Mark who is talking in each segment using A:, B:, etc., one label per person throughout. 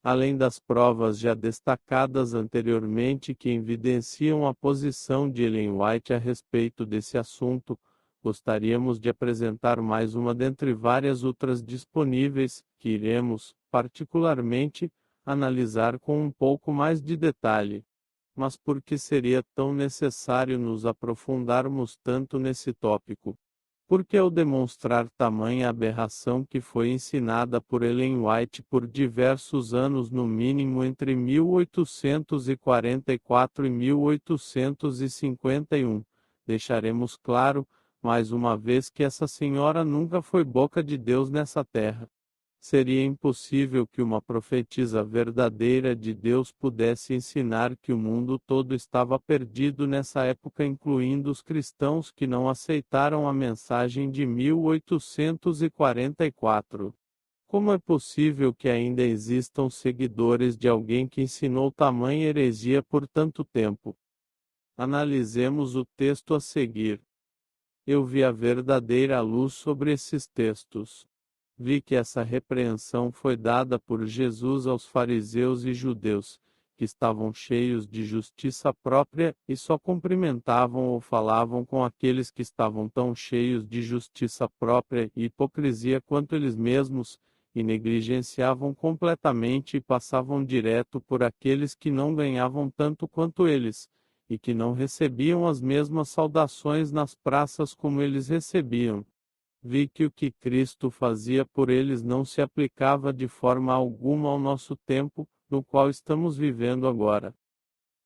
A: Além das provas já destacadas anteriormente que evidenciam a posição de Ellen White a respeito desse assunto, gostaríamos de apresentar mais uma dentre várias outras disponíveis, que iremos, particularmente, analisar com um pouco mais de detalhe. Mas por que seria tão necessário nos aprofundarmos tanto nesse tópico? Porque ao demonstrar tamanha aberração que foi ensinada por Ellen White por diversos anos no mínimo entre 1844 e 1851, deixaremos claro, mais uma vez que essa senhora nunca foi boca de Deus nessa terra. Seria impossível que uma profetisa verdadeira de Deus pudesse ensinar que o mundo todo estava perdido nessa época, incluindo os cristãos que não aceitaram a mensagem de 1844. Como é possível que ainda existam seguidores de alguém que ensinou tamanha heresia por tanto tempo? Analisemos o texto a seguir. Eu vi a verdadeira luz sobre esses textos. Vi que essa repreensão foi dada por Jesus aos fariseus e judeus, que estavam cheios de justiça própria e só cumprimentavam ou falavam com aqueles que estavam tão cheios de justiça própria e hipocrisia quanto eles mesmos, e negligenciavam completamente e passavam direto por aqueles que não ganhavam tanto quanto eles, e que não recebiam as mesmas saudações nas praças como eles recebiam. Vi que o que Cristo fazia por eles não se aplicava de forma alguma ao nosso tempo, no qual estamos vivendo agora.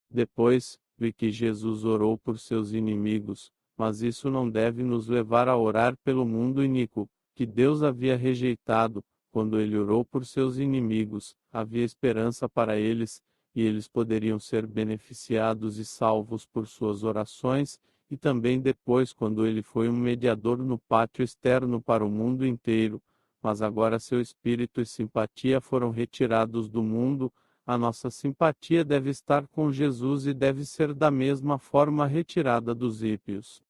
A: Depois, vi que Jesus orou por seus inimigos, mas isso não deve nos levar a orar pelo mundo iníquo, que Deus havia rejeitado. Quando ele orou por seus inimigos, havia esperança para eles, e eles poderiam ser beneficiados e salvos por suas orações, e também depois quando ele foi um mediador no pátio externo para o mundo inteiro, mas agora seu espírito e simpatia foram retirados do mundo. A nossa simpatia deve estar com Jesus e deve ser da mesma forma retirada dos ímpios.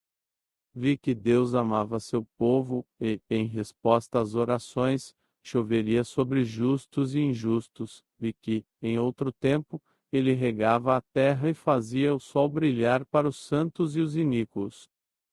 A: Vi que Deus amava seu povo e, em resposta às orações, choveria sobre justos e injustos. Vi que, em outro tempo, ele regava a terra e fazia o sol brilhar para os santos e os iníquos.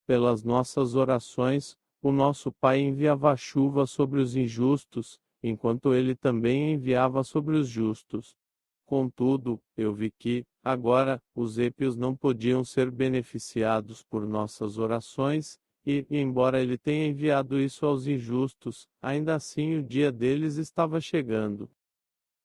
A: Pelas nossas orações, o nosso Pai enviava chuva sobre os injustos, enquanto ele também enviava sobre os justos. Contudo, eu vi que, agora, os ímpios não podiam ser beneficiados por nossas orações, e, embora ele tenha enviado isso aos injustos, ainda assim o dia deles estava chegando.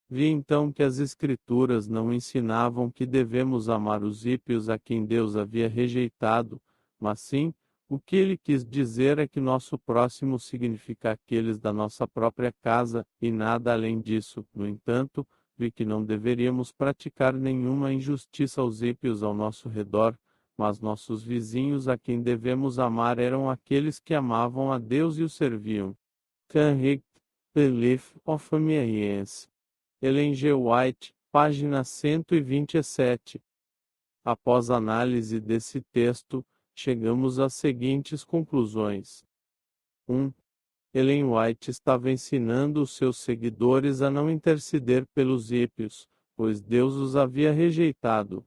A: Vi então que as Escrituras não ensinavam que devemos amar os ímpios a quem Deus havia rejeitado, mas sim, o que ele quis dizer é que nosso próximo significa aqueles da nossa própria casa, e nada além disso. No entanto, vi que não deveríamos praticar nenhuma injustiça aos ímpios ao nosso redor, mas nossos vizinhos a quem devemos amar eram aqueles que amavam a Deus e o serviam. Canrig, Belief of Amiens. Ellen G. White, página 127. Após análise desse texto, chegamos às seguintes conclusões. 1. Ellen White estava ensinando os seus seguidores a não interceder pelos ímpios, pois Deus os havia rejeitado.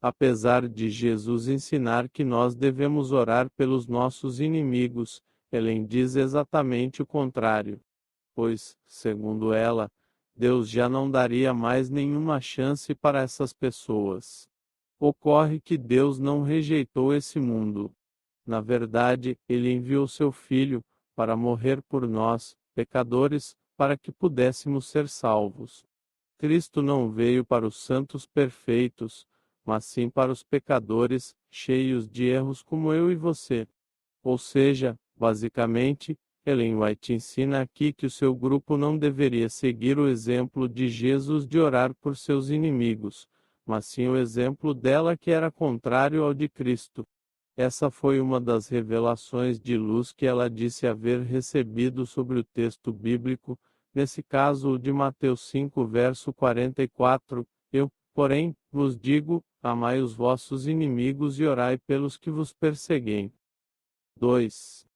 A: Apesar de Jesus ensinar que nós devemos orar pelos nossos inimigos, Ellen diz exatamente o contrário. Pois, segundo ela, Deus já não daria mais nenhuma chance para essas pessoas. Ocorre que Deus não rejeitou esse mundo. Na verdade, ele enviou seu Filho, para morrer por nós, pecadores, para que pudéssemos ser salvos. Cristo não veio para os santos perfeitos, mas sim para os pecadores, cheios de erros como eu e você. Ou seja, basicamente, Ellen White ensina aqui que o seu grupo não deveria seguir o exemplo de Jesus de orar por seus inimigos, mas sim o exemplo dela que era contrário ao de Cristo. Essa foi uma das revelações de luz que ela disse haver recebido sobre o texto bíblico, nesse caso o de Mateus 5 verso 44, eu, porém, vos digo, amai os vossos inimigos e orai pelos que vos perseguem. 2.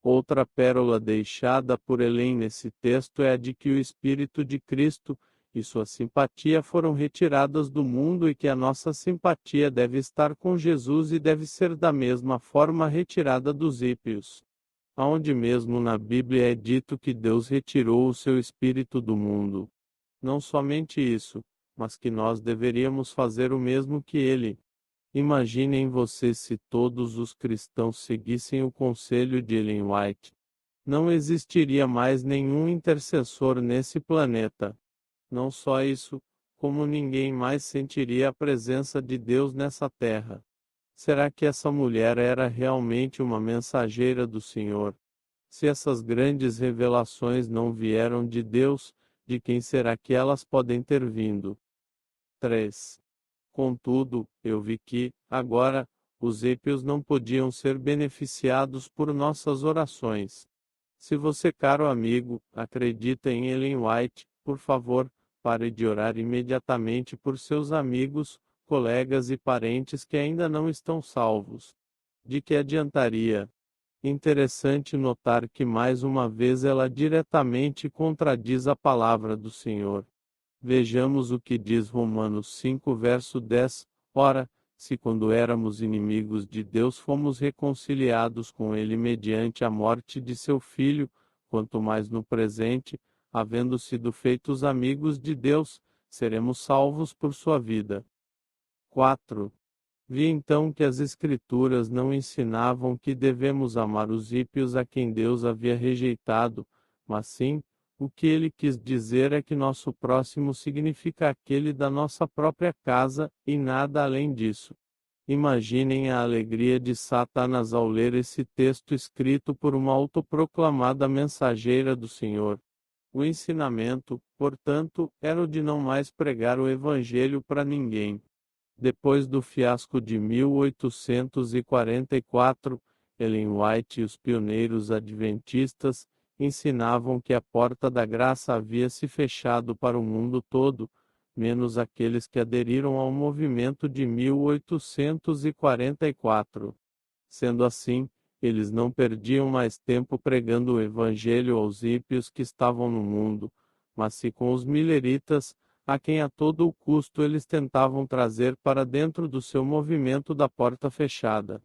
A: Outra pérola deixada por Ellen nesse texto é a de que o Espírito de Cristo, e sua simpatia foram retiradas do mundo e que a nossa simpatia deve estar com Jesus e deve ser da mesma forma retirada dos ímpios. Aonde mesmo na Bíblia é dito que Deus retirou o seu Espírito do mundo. Não somente isso, mas que nós deveríamos fazer o mesmo que ele. Imaginem vocês se todos os cristãos seguissem o conselho de Ellen White. Não existiria mais nenhum intercessor nesse planeta. Não só isso, como ninguém mais sentiria a presença de Deus nessa terra. Será que essa mulher era realmente uma mensageira do Senhor? Se essas grandes revelações não vieram de Deus, de quem será que elas podem ter vindo? 3. Contudo, eu vi que, agora, os ímpios não podiam ser beneficiados por nossas orações. Se você, caro amigo, acredita em Ellen White, por favor, pare de orar imediatamente por seus amigos, colegas e parentes que ainda não estão salvos. De que adiantaria? Interessante notar que mais uma vez ela diretamente contradiz a palavra do Senhor. Vejamos o que diz Romanos 5 verso 10, ora, se quando éramos inimigos de Deus fomos reconciliados com Ele mediante a morte de seu Filho, quanto mais no presente, havendo sido feitos amigos de Deus, seremos salvos por sua vida. 4. Vi então que as Escrituras não ensinavam que devemos amar os ímpios a quem Deus havia rejeitado, mas sim, o que ele quis dizer é que nosso próximo significa aquele da nossa própria casa, e nada além disso. Imaginem a alegria de Satanás ao ler esse texto escrito por uma autoproclamada mensageira do Senhor. O ensinamento, portanto, era o de não mais pregar o Evangelho para ninguém. Depois do fiasco de 1844, Ellen White e os pioneiros adventistas ensinavam que a porta da graça havia se fechado para o mundo todo, menos aqueles que aderiram ao movimento de 1844. Sendo assim, eles não perdiam mais tempo pregando o evangelho aos ímpios que estavam no mundo, mas sim com os milleritas, a quem a todo o custo eles tentavam trazer para dentro do seu movimento da porta fechada.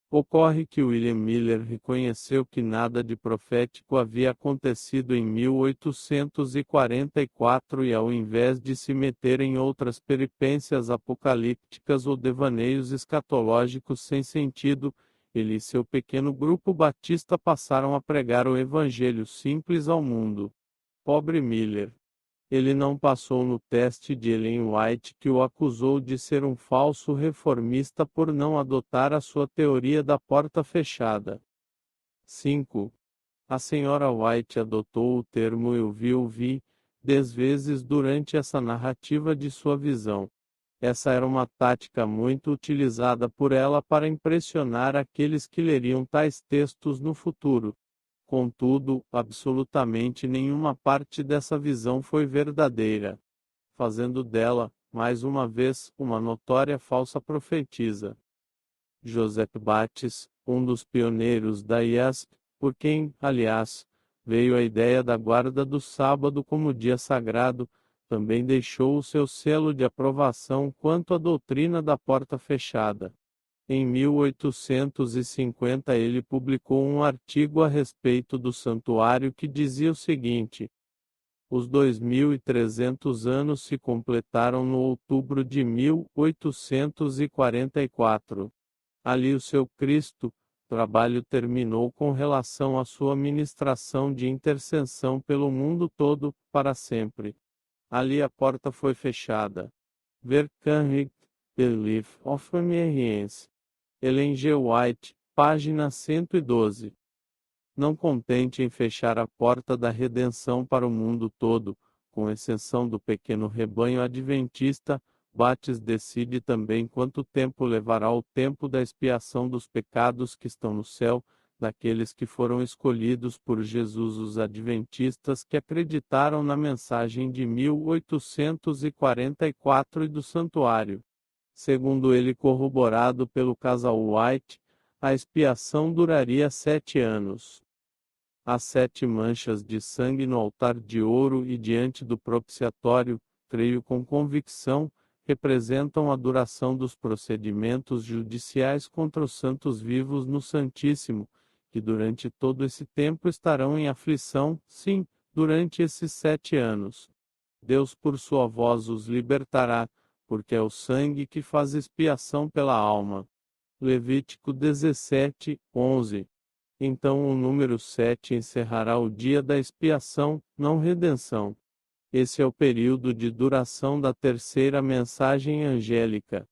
A: Ocorre que William Miller reconheceu que nada de profético havia acontecido em 1844 e ao invés de se meter em outras peripécias apocalípticas ou devaneios escatológicos sem sentido, ele e seu pequeno grupo batista passaram a pregar o evangelho simples ao mundo. Pobre Miller! Ele não passou no teste de Ellen White, que o acusou de ser um falso reformista por não adotar a sua teoria da porta fechada. 5. A senhora White adotou o termo eu vi 10 vezes durante essa narrativa de sua visão. Essa era uma tática muito utilizada por ela para impressionar aqueles que leriam tais textos no futuro. Contudo, absolutamente nenhuma parte dessa visão foi verdadeira, fazendo dela, mais uma vez, uma notória falsa profetisa. Joseph Bates, um dos pioneiros da IASP, por quem, aliás, veio a ideia da guarda do sábado como dia sagrado, também deixou o seu selo de aprovação quanto à doutrina da porta fechada. Em 1850 ele publicou um artigo a respeito do santuário que dizia o seguinte: os 2.300 anos se completaram no outubro de 1844. Ali o seu Cristo, trabalho terminou com relação à sua ministração de intercessão pelo mundo todo, para sempre. Ali a porta foi fechada. Ver Canrig, Belief of Americans. Ellen G. White, página 112. Não contente em fechar a porta da redenção para o mundo todo, com exceção do pequeno rebanho adventista, Bates decide também quanto tempo levará o tempo da expiação dos pecados que estão no céu, daqueles que foram escolhidos por Jesus, os adventistas que acreditaram na mensagem de 1844 e do santuário. Segundo ele corroborado pelo casal White, a expiação duraria 7 anos. As 7 manchas de sangue no altar de ouro e diante do propiciatório, creio com convicção, representam a duração dos procedimentos judiciais contra os santos vivos no Santíssimo, que durante todo esse tempo estarão em aflição, sim, durante esses 7 anos. Deus por sua voz os libertará, porque é o sangue que faz expiação pela alma. Levítico 17, 11. Então o número 7 encerrará o dia da expiação, não redenção. Esse é o período de duração da terceira mensagem angélica.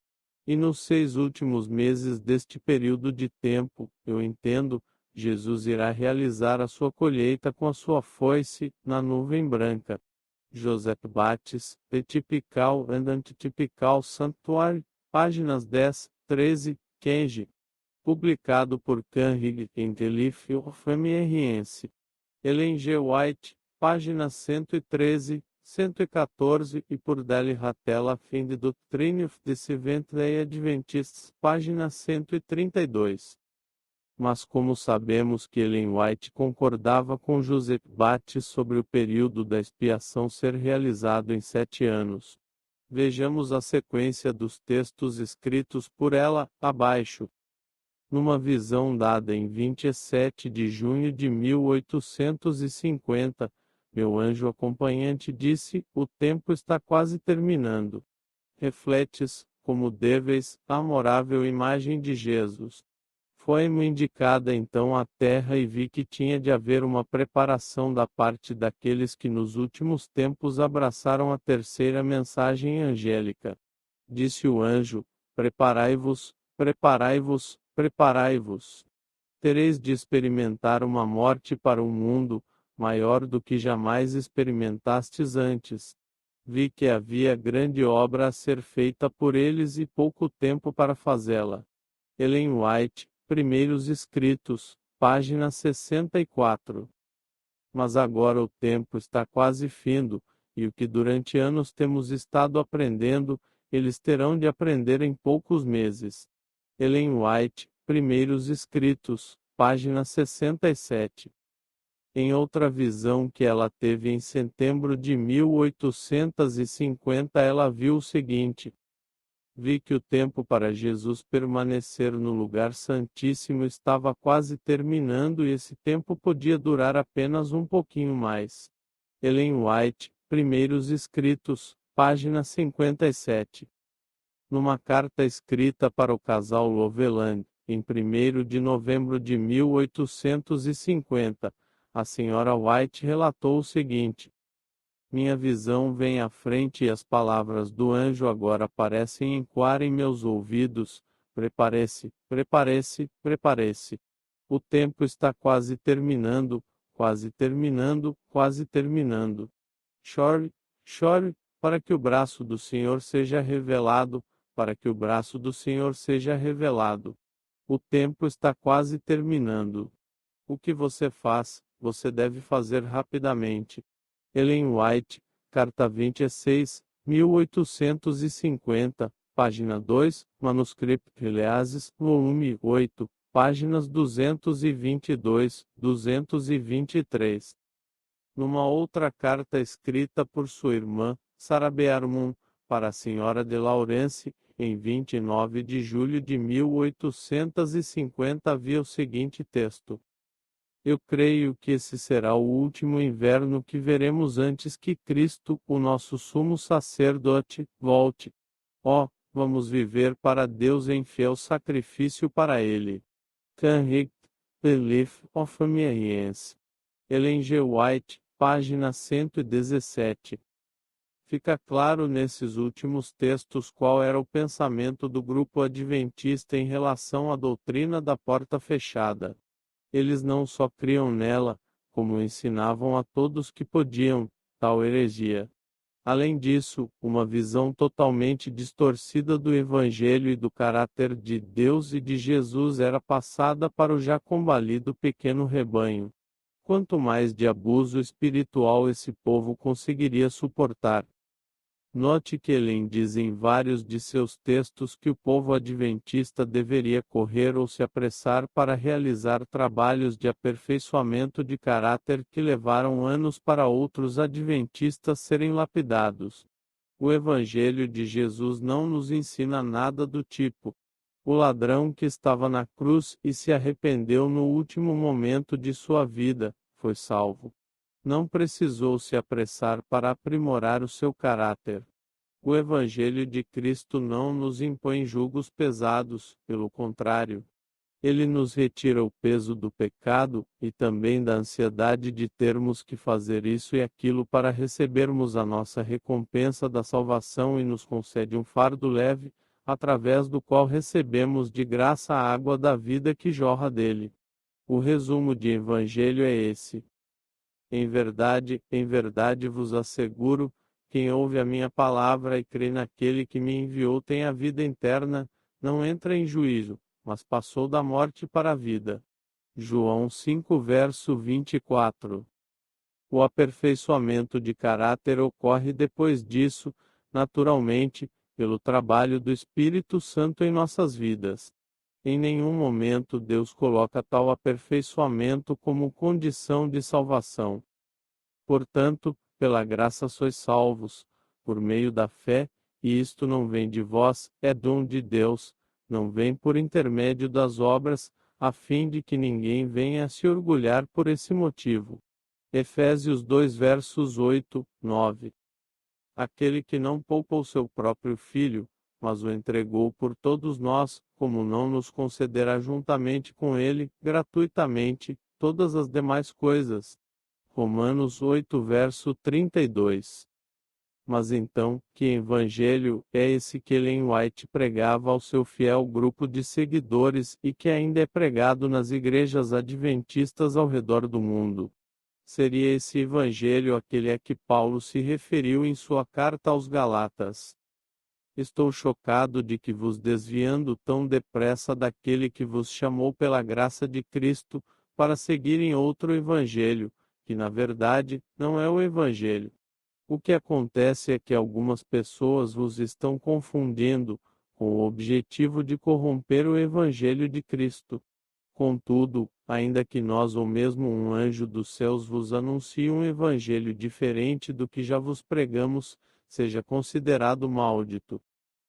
A: E nos 6 últimos meses deste período de tempo, eu entendo, Jesus irá realizar a sua colheita com a sua foice, na nuvem branca. Joseph Bates, The Typical and Antitypical Sanctuary, páginas 10, 13, Kenji. Publicado por Canrig em The Life of Emergence. Ellen G. White, páginas 113, 114 e por Dali Ratella Fim de Doctrine of the Seventh-day Adventists, página 132. Mas como sabemos que Ellen White concordava com Joseph Bates sobre o período da expiação ser realizado em 7 anos? Vejamos a sequência dos textos escritos por ela, abaixo. Numa visão dada em 27 de junho de 1850, meu anjo acompanhante disse: o tempo está quase terminando. Refletes, como deveis, a amorável imagem de Jesus. Foi-me indicada então a terra e vi que tinha de haver uma preparação da parte daqueles que nos últimos tempos abraçaram a terceira mensagem angélica. Disse o anjo: preparai-vos, preparai-vos, preparai-vos. Tereis de experimentar uma morte para o mundo, maior do que jamais experimentastes antes. Vi que havia grande obra a ser feita por eles e pouco tempo para fazê-la. Ellen White, Primeiros Escritos, página 64. Mas agora o tempo está quase findo, e o que durante anos temos estado aprendendo, eles terão de aprender em poucos meses. Ellen White, Primeiros Escritos, página 67. Em outra visão que ela teve em setembro de 1850, ela viu o seguinte: vi que o tempo para Jesus permanecer no lugar santíssimo estava quase terminando e esse tempo podia durar apenas um pouquinho mais. Ellen White, Primeiros Escritos, página 57. Numa carta escrita para o casal Loveland, em 1º de novembro de 1850, a senhora White relatou o seguinte: minha visão vem à frente e as palavras do anjo agora parecem ecoar em meus ouvidos: prepare-se, prepare-se, prepare-se. O tempo está quase terminando, quase terminando, quase terminando. Chore, chore, para que o braço do Senhor seja revelado, para que o braço do Senhor seja revelado. O tempo está quase terminando. O que você faz, você deve fazer rapidamente. Ellen White, Carta 26, 1850, página 2, Manuscrito Eliases, volume 8, páginas 222, 223. Numa outra carta escrita por sua irmã, Sarah Bearmont, para a senhora de Lawrence, em 29 de julho de 1850 havia o seguinte texto: eu creio que esse será o último inverno que veremos antes que Cristo, o nosso sumo sacerdote, volte. Oh, vamos viver para Deus em fiel sacrifício para Ele. Canrig, The Life of Emergence. Ellen G. White, página 117. Fica claro nesses últimos textos qual era o pensamento do grupo adventista em relação à doutrina da porta fechada. Eles não só criam nela, como ensinavam a todos que podiam, tal heresia. Além disso, uma visão totalmente distorcida do Evangelho e do caráter de Deus e de Jesus era passada para o já combalido pequeno rebanho. Quanto mais de abuso espiritual esse povo conseguiria suportar? Note que Ellen diz em vários de seus textos que o povo adventista deveria correr ou se apressar para realizar trabalhos de aperfeiçoamento de caráter que levaram anos para outros adventistas serem lapidados. O Evangelho de Jesus não nos ensina nada do tipo. O ladrão que estava na cruz e se arrependeu no último momento de sua vida, foi salvo. Não precisou se apressar para aprimorar o seu caráter. O Evangelho de Cristo não nos impõe julgos pesados, pelo contrário. Ele nos retira o peso do pecado, e também da ansiedade de termos que fazer isso e aquilo para recebermos a nossa recompensa da salvação e nos concede um fardo leve, através do qual recebemos de graça a água da vida que jorra dele. O resumo de Evangelho é esse. Em verdade vos asseguro, quem ouve a minha palavra e crê naquele que me enviou tem a vida eterna, não entra em juízo, mas passou da morte para a vida. João 5 verso 24. O aperfeiçoamento de caráter ocorre depois disso, naturalmente, pelo trabalho do Espírito Santo em nossas vidas. Em nenhum momento Deus coloca tal aperfeiçoamento como condição de salvação. Portanto, pela graça sois salvos, por meio da fé, e isto não vem de vós, é dom de Deus, não vem por intermédio das obras, a fim de que ninguém venha a se orgulhar por esse motivo. Efésios 2 versos 8, 9. Aquele que não poupa o seu próprio filho, mas o entregou por todos nós, como não nos concederá juntamente com ele, gratuitamente, todas as demais coisas. Romanos 8 verso 32. Mas então, que evangelho é esse que Ellen White pregava ao seu fiel grupo de seguidores e que ainda é pregado nas igrejas adventistas ao redor do mundo? Seria esse evangelho aquele a que Paulo se referiu em sua carta aos Galatas. Estou chocado de que vos desviando tão depressa daquele que vos chamou pela graça de Cristo, para seguirem outro evangelho, que na verdade, não é o evangelho. O que acontece é que algumas pessoas vos estão confundindo, com o objetivo de corromper o evangelho de Cristo. Contudo, ainda que nós ou mesmo um anjo dos céus vos anuncie um evangelho diferente do que já vos pregamos, seja considerado maldito.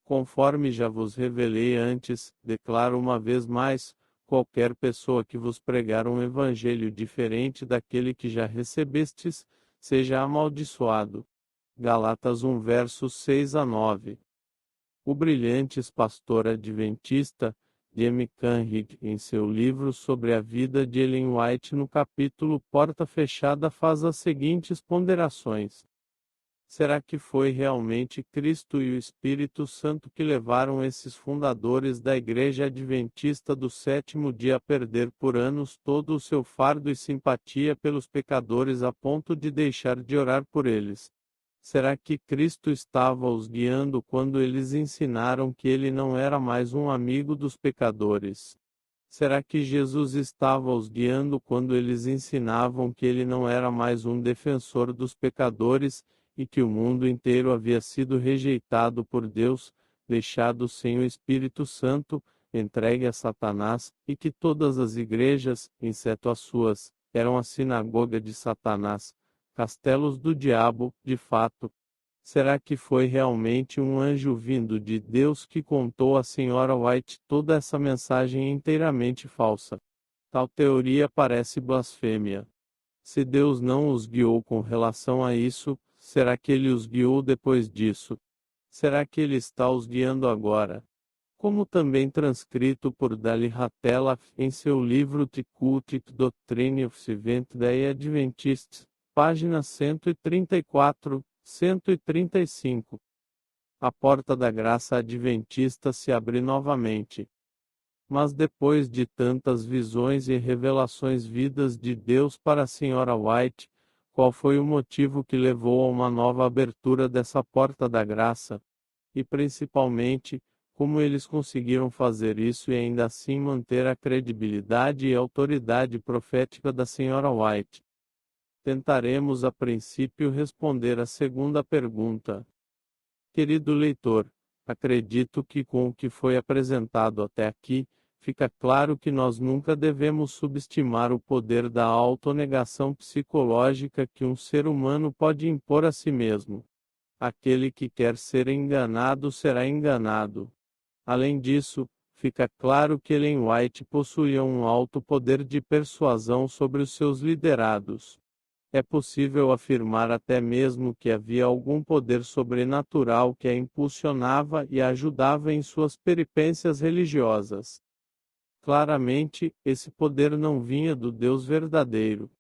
A: Conforme já vos revelei antes, declaro uma vez mais, qualquer pessoa que vos pregar um evangelho diferente daquele que já recebestes, seja amaldiçoado. Galatas 1 versos 6 a 9. O brilhante pastor adventista, Jimmy Canrig, em seu livro sobre a vida de Ellen White no capítulo Porta Fechada faz as seguintes ponderações. Será que foi realmente Cristo e o Espírito Santo que levaram esses fundadores da Igreja Adventista do Sétimo Dia a perder por anos todo o seu fardo e simpatia pelos pecadores a ponto de deixar de orar por eles? Será que Cristo estava os guiando quando eles ensinaram que ele não era mais um amigo dos pecadores? Será que Jesus estava os guiando quando eles ensinavam que ele não era mais um defensor dos pecadores, e que o mundo inteiro havia sido rejeitado por Deus, deixado sem o Espírito Santo, entregue a Satanás, e que todas as igrejas, exceto as suas, eram a sinagoga de Satanás, castelos do diabo, de fato? Será que foi realmente um anjo vindo de Deus que contou à Sra. White toda essa mensagem inteiramente falsa? Tal teoria parece blasfêmia. Se Deus não os guiou com relação a isso, será que ele os guiou depois disso? Será que ele está os guiando agora? Como também transcrito por Dali Ratella em seu livro The Cultic Doctrine of Seventh-day Adventists, páginas 134, 135. A porta da graça adventista se abre novamente. Mas depois de tantas visões e revelações vindas de Deus para a Sra. White, qual foi o motivo que levou a uma nova abertura dessa porta da graça? E principalmente, como eles conseguiram fazer isso e ainda assim manter a credibilidade e autoridade profética da Sra. White? Tentaremos a princípio responder a segunda pergunta. Querido leitor, acredito que com o que foi apresentado até aqui, fica claro que nós nunca devemos subestimar o poder da autonegação psicológica que um ser humano pode impor a si mesmo. Aquele que quer ser enganado será enganado. Além disso, fica claro que Ellen White possuía um alto poder de persuasão sobre os seus liderados. É possível afirmar até mesmo que havia algum poder sobrenatural que a impulsionava e a ajudava em suas peripécias religiosas. Claramente, esse poder não vinha do Deus verdadeiro.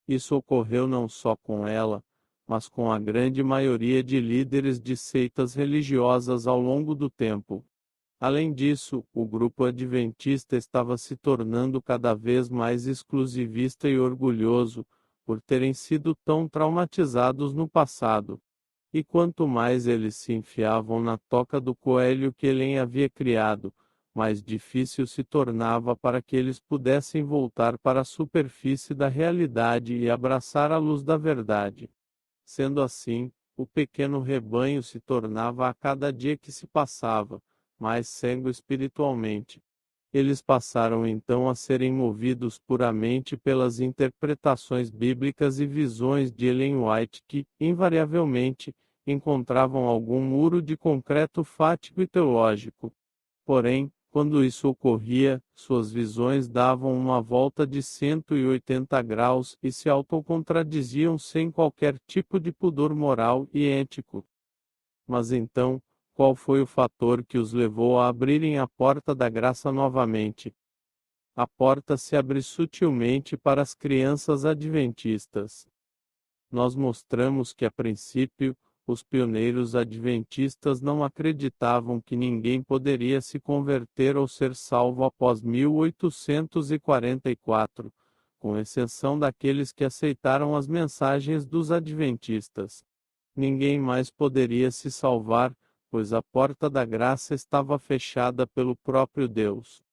A: Isso ocorreu não só com ela, mas com a grande maioria de líderes de seitas religiosas ao longo do tempo. Além disso, o grupo adventista estava se tornando cada vez mais exclusivista e orgulhoso, por terem sido tão traumatizados no passado. E quanto mais eles se enfiavam na toca do coelho que Ellen havia criado, mais difícil se tornava para que eles pudessem voltar para a superfície da realidade e abraçar a luz da verdade. Sendo assim, o pequeno rebanho se tornava a cada dia que se passava mais cego espiritualmente. Eles passaram então a serem movidos puramente pelas interpretações bíblicas e visões de Ellen White que, invariavelmente, encontravam algum muro de concreto fático e teológico. Porém, quando isso ocorria, suas visões davam uma volta de 180 graus e se autocontradiziam sem qualquer tipo de pudor moral e ético. Mas então, qual foi o fator que os levou a abrirem a porta da graça novamente? A porta se abre sutilmente para as crianças adventistas. Nós mostramos que, a princípio, os pioneiros adventistas não acreditavam que ninguém poderia se converter ou ser salvo após 1844, com exceção daqueles que aceitaram as mensagens dos adventistas. Ninguém mais poderia se salvar, pois a porta da graça estava fechada pelo próprio Deus.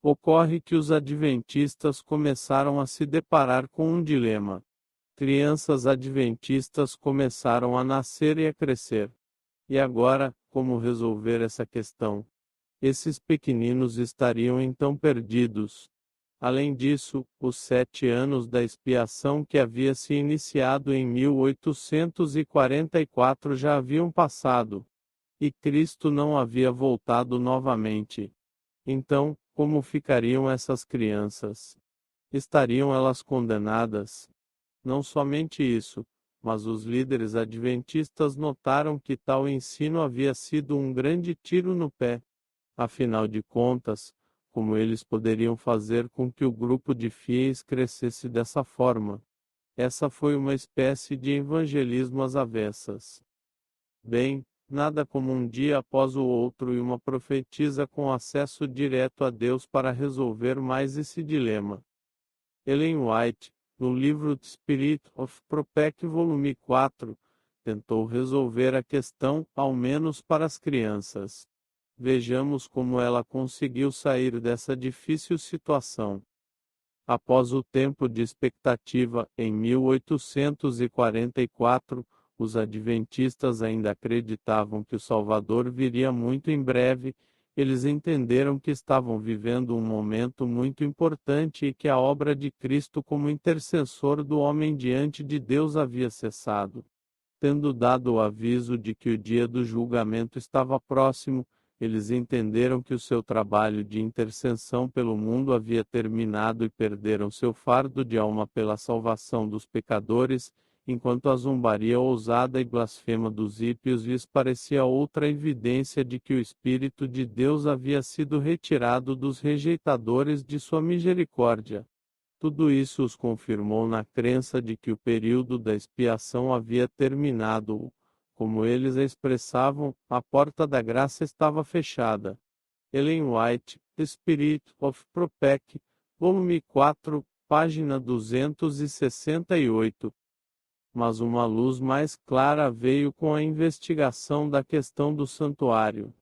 A: Ocorre que os adventistas começaram a se deparar com um dilema. Crianças adventistas começaram a nascer e a crescer. E agora, como resolver essa questão? Esses pequeninos estariam então perdidos. Além disso, os 7 anos da expiação que havia se iniciado em 1844 já haviam passado. E Cristo não havia voltado novamente. Então, como ficariam essas crianças? Estariam elas condenadas? Não somente isso, mas os líderes adventistas notaram que tal ensino havia sido um grande tiro no pé. Afinal de contas, como eles poderiam fazer com que o grupo de fiéis crescesse dessa forma? Essa foi uma espécie de evangelismo às avessas. Bem, nada como um dia após o outro e uma profetisa com acesso direto a Deus para resolver mais esse dilema. Ellen White, no livro The Spirit of Prophecy Volume 4, tentou resolver a questão, ao menos para as crianças. Vejamos como ela conseguiu sair dessa difícil situação. Após o tempo de expectativa, em 1844, os adventistas ainda acreditavam que o Salvador viria muito em breve. Eles entenderam que estavam vivendo um momento muito importante e que a obra de Cristo como intercessor do homem diante de Deus havia cessado. Tendo dado o aviso de que o dia do julgamento estava próximo, eles entenderam que o seu trabalho de intercessão pelo mundo havia terminado e perderam seu fardo de alma pela salvação dos pecadores, enquanto a zombaria ousada e blasfema dos ímpios lhes parecia outra evidência de que o Espírito de Deus havia sido retirado dos rejeitadores de sua misericórdia. Tudo isso os confirmou na crença de que o período da expiação havia terminado. Como eles a expressavam, a porta da graça estava fechada. Ellen White, The Spirit of Prophecy, volume 4, página 268. Mas uma luz mais clara veio com a investigação da questão do santuário.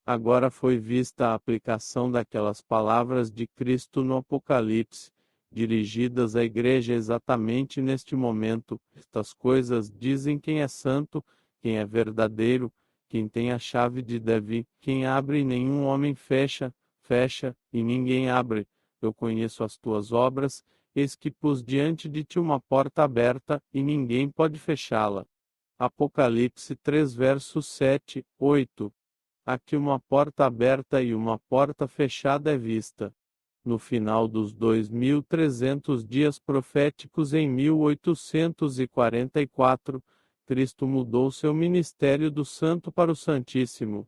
A: Agora foi vista a aplicação daquelas palavras de Cristo no Apocalipse, dirigidas à igreja exatamente neste momento. Estas coisas dizem quem é santo, quem é verdadeiro, quem tem a chave de Davi, quem abre e nenhum homem fecha, fecha, e ninguém abre. Eu conheço as tuas obras, eis que pus diante de ti uma porta aberta, e ninguém pode fechá-la. Apocalipse 3 versos 7, 8. Aqui uma porta aberta e uma porta fechada é vista. No final dos 2.300 dias proféticos em 1844, Cristo mudou seu ministério do Santo para o Santíssimo.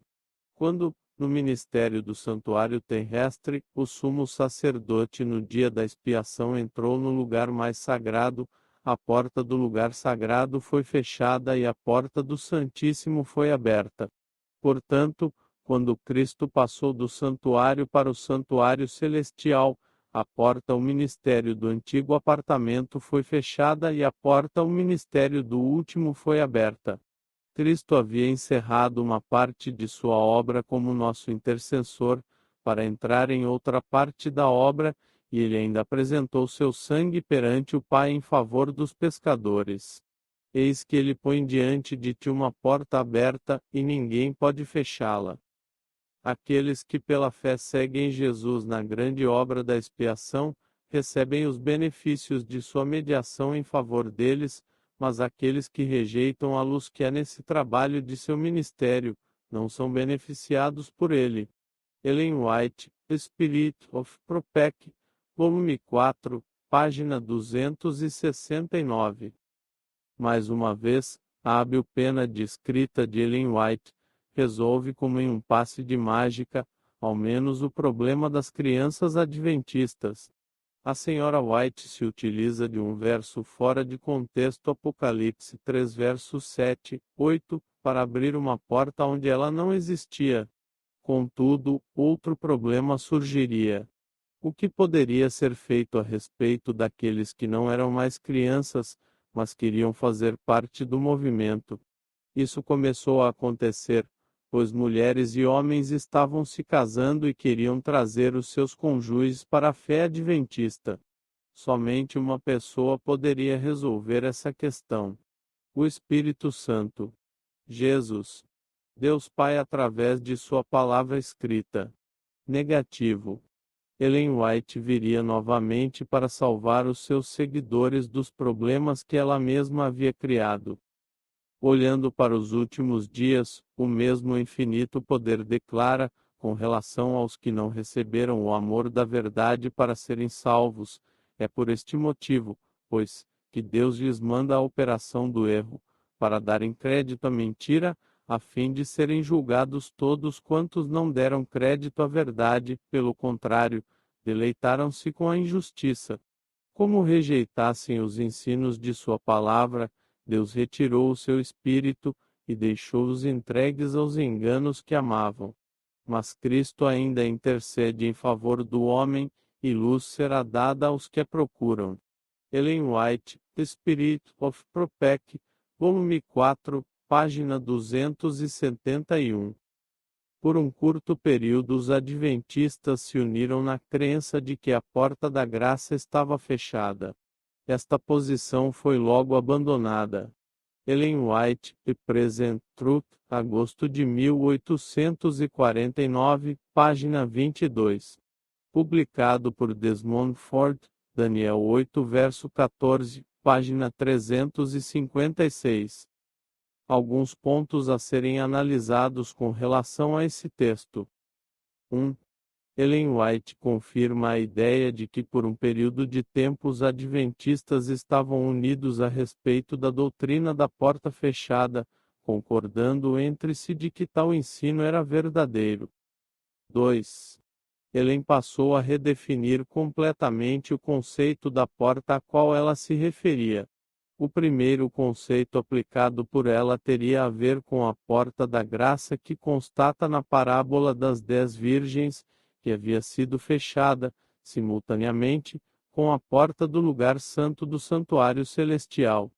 A: Quando, no ministério do santuário terrestre, o sumo sacerdote no dia da expiação entrou no lugar mais sagrado, a porta do lugar sagrado foi fechada e a porta do Santíssimo foi aberta. Portanto, quando Cristo passou do santuário para o santuário celestial, a porta ao ministério do antigo apartamento foi fechada e a porta ao ministério do último foi aberta. Cristo havia encerrado uma parte de sua obra como nosso intercessor, para entrar em outra parte da obra, e ele ainda apresentou seu sangue perante o Pai em favor dos pescadores. Eis que ele põe diante de ti uma porta aberta, e ninguém pode fechá-la. Aqueles que pela fé seguem Jesus na grande obra da expiação, recebem os benefícios de sua mediação em favor deles, mas aqueles que rejeitam a luz que é nesse trabalho de seu ministério, não são beneficiados por ele. Ellen White, Spirit of Prophecy, volume 4, página 269. Mais uma vez, a hábil pena de escrita de Ellen White resolve como em um passe de mágica, ao menos o problema das crianças adventistas. A senhora White se utiliza de um verso fora de contexto Apocalipse 3 versos 7, 8, para abrir uma porta onde ela não existia. Contudo, outro problema surgiria. O que poderia ser feito a respeito daqueles que não eram mais crianças, mas queriam fazer parte do movimento? Isso começou a acontecer, pois mulheres e homens estavam se casando e queriam trazer os seus cônjuges para a fé adventista. Somente uma pessoa poderia resolver essa questão: o Espírito Santo. Jesus. Deus Pai através de sua palavra escrita. Negativo. Ellen White viria novamente para salvar os seus seguidores dos problemas que ela mesma havia criado. Olhando para os últimos dias, o mesmo infinito poder declara, com relação aos que não receberam o amor da verdade para serem salvos, é por este motivo, pois, que Deus lhes manda a operação do erro, para darem crédito à mentira, a fim de serem julgados todos quantos não deram crédito à verdade, pelo contrário, deleitaram-se com a injustiça. Como rejeitassem os ensinos de sua palavra, Deus retirou o seu espírito, e deixou-os entregues aos enganos que amavam. Mas Cristo ainda intercede em favor do homem, e luz será dada aos que a procuram. Ellen White, Spirit of Prophecy, volume 4, página 271. Por um curto período os adventistas se uniram na crença de que a porta da graça estava fechada. Esta posição foi logo abandonada. Ellen White, The Present Truth, agosto de 1849, página 22. Publicado por Desmond Ford, Daniel 8 verso 14, página 356. Alguns pontos a serem analisados com relação a esse texto. 1. Ellen White confirma a ideia de que por um período de tempo os adventistas estavam unidos a respeito da doutrina da porta fechada, concordando entre si de que tal ensino era verdadeiro. 2. Ellen passou a redefinir completamente o conceito da porta a qual ela se referia. O primeiro conceito aplicado por ela teria a ver com a porta da graça que constata na parábola das 10 virgens, que havia sido fechada, simultaneamente, com a porta do lugar santo do santuário celestial.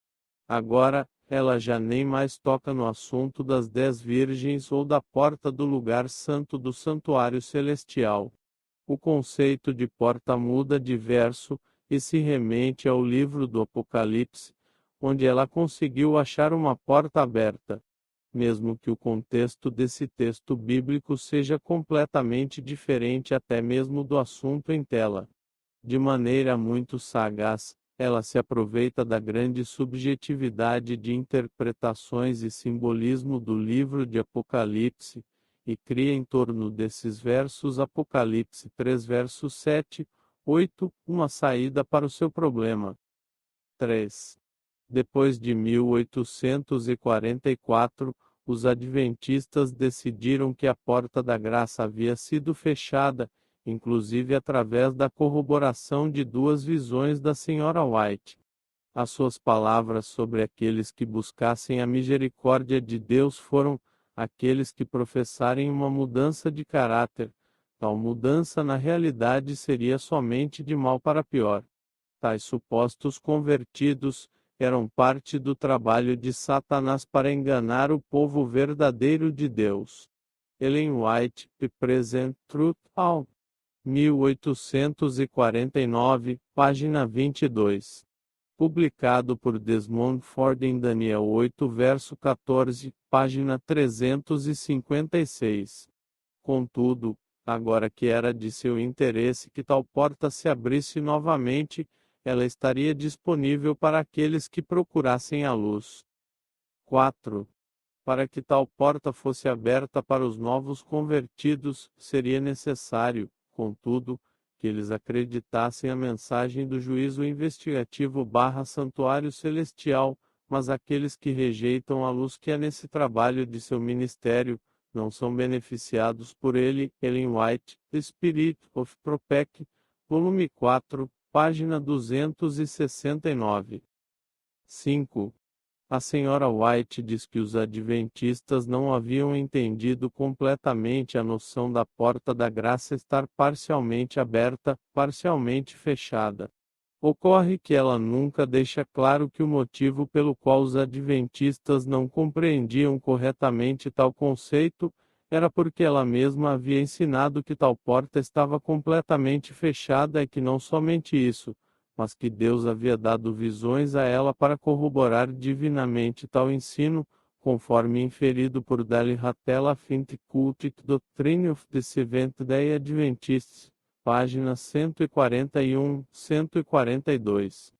A: Agora, ela já nem mais toca no assunto das 10 virgens ou da porta do lugar santo do santuário celestial. O conceito de porta muda de verso, e se remente ao livro do Apocalipse, onde ela conseguiu achar uma porta aberta. mesmo que o contexto desse texto bíblico seja completamente diferente até mesmo do assunto em tela. De maneira muito sagaz, ela se aproveita da grande subjetividade de interpretações e simbolismo do livro de Apocalipse, e cria em torno desses versos Apocalipse 3 versos 7, 8, uma saída para o seu problema. 3. Depois de 1844, os adventistas decidiram que a porta da graça havia sido fechada, inclusive através da corroboração de duas visões da Sra. White. As suas palavras sobre aqueles que buscassem a misericórdia de Deus foram: aqueles que professarem uma mudança de caráter. Tal mudança na realidade seria somente de mal para pior. Tais supostos convertidos eram parte do trabalho de Satanás para enganar o povo verdadeiro de Deus. Ellen White, The Present Truth, All. 1849, página 22. Publicado por Desmond Ford em Daniel 8, verso 14, página 356. Contudo, agora que era de seu interesse que tal porta se abrisse novamente, ela estaria disponível para aqueles que procurassem a luz. 4. Para que tal porta fosse aberta para os novos convertidos, seria necessário, contudo, que eles acreditassem a mensagem do juízo investigativo santuário celestial, mas aqueles que rejeitam a luz que é nesse trabalho de seu ministério, não são beneficiados por ele. Ellen White, The Spirit of Prophecy, volume 4, página 269. 5. A Sra. White diz que os adventistas não haviam entendido completamente a noção da porta da graça estar parcialmente aberta, parcialmente fechada. Ocorre que ela nunca deixa claro que o motivo pelo qual os adventistas não compreendiam corretamente tal conceito era porque ela mesma havia ensinado que tal porta estava completamente fechada e que não somente isso, mas que Deus havia dado visões a ela para corroborar divinamente tal ensino, conforme inferido por Dali Hatela Fint Cultic Doctrine of the Seventh-day Adventists, páginas 141, 142.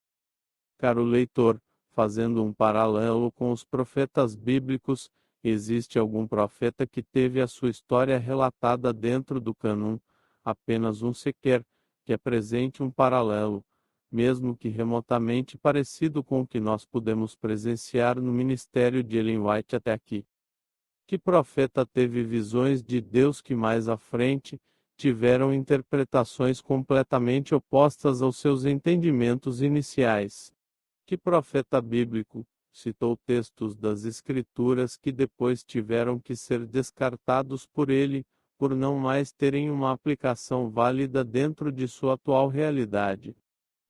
A: Caro leitor, fazendo um paralelo com os profetas bíblicos, existe algum profeta que teve a sua história relatada dentro do cânon? Apenas um sequer, que apresente um paralelo, mesmo que remotamente parecido com o que nós pudemos presenciar no ministério de Ellen White até aqui. Que profeta teve visões de Deus que mais à frente tiveram interpretações completamente opostas aos seus entendimentos iniciais? Que profeta bíblico citou textos das Escrituras que depois tiveram que ser descartados por ele, por não mais terem uma aplicação válida dentro de sua atual realidade?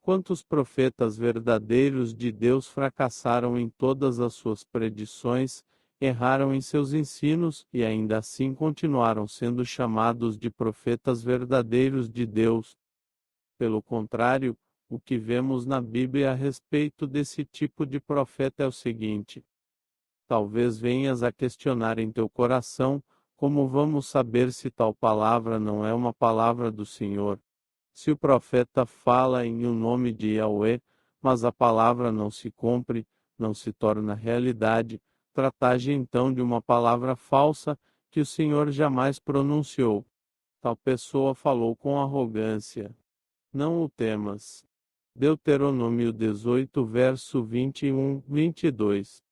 A: Quantos profetas verdadeiros de Deus fracassaram em todas as suas predições, erraram em seus ensinos e ainda assim continuaram sendo chamados de profetas verdadeiros de Deus? Pelo contrário, o que vemos na Bíblia a respeito desse tipo de profeta é o seguinte. Talvez venhas a questionar em teu coração: como vamos saber se tal palavra não é uma palavra do Senhor? Se o profeta fala em o nome de Yahweh, mas a palavra não se cumpre, não se torna realidade, trata-se então de uma palavra falsa, que o Senhor jamais pronunciou. Tal pessoa falou com arrogância. Não o temas. Deuteronômio 18, verso 21, 22.